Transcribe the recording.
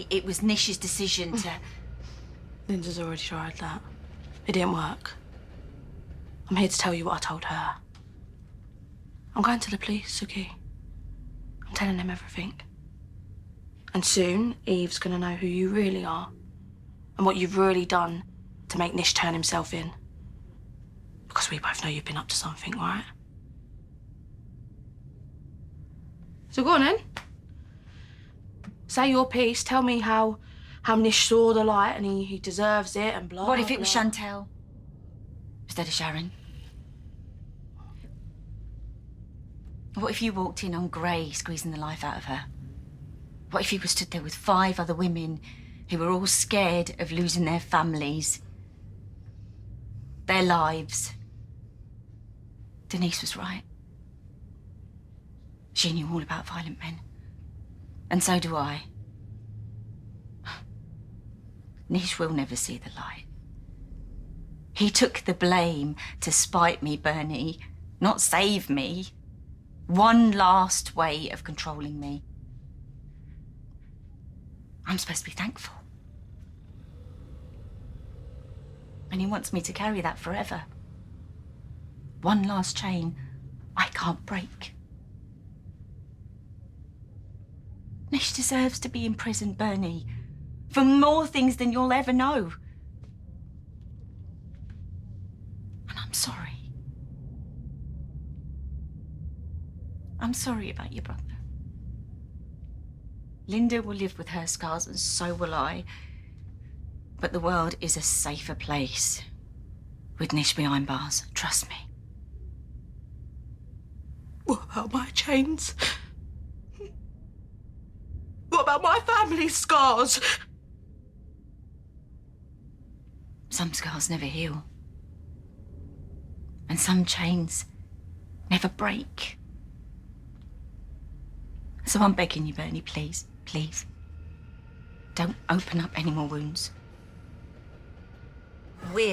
Bernie, it was Nish's decision to... Linda's already tried that. It didn't work. I'm here to tell you what I told her. I'm going to the police, Suki. I'm telling them everything. And soon, Eve's gonna know who you really are and what you've really done to make Nish turn himself in. Because we both know you've been up to something, right? So go on then. Say your piece. Tell me how Nish saw the light and he deserves it and blah, What if it was blah. Chantel instead of Sharon? What if you walked in on Grey squeezing the life out of her? What if you were stood there with 5 other women who were all scared of losing their families, their lives? Denise was right. She knew all about violent men. And so do I. Nish will never see the light. He took the blame to spite me, Bernie, not save me. One last way of controlling me. I'm supposed to be thankful. And he wants me to carry that forever. One last chain I can't break. Nish deserves to be in prison, Bernie, for more things than you'll ever know. And I'm sorry. I'm sorry about your brother. Linda will live with her scars, and so will I. But the world is a safer place with Nish behind bars. Trust me. What about my chains? What about my family's scars? Some scars never heal. And some chains never break. So I'm begging you, Bernie, please, please, don't open up any more wounds. Weird.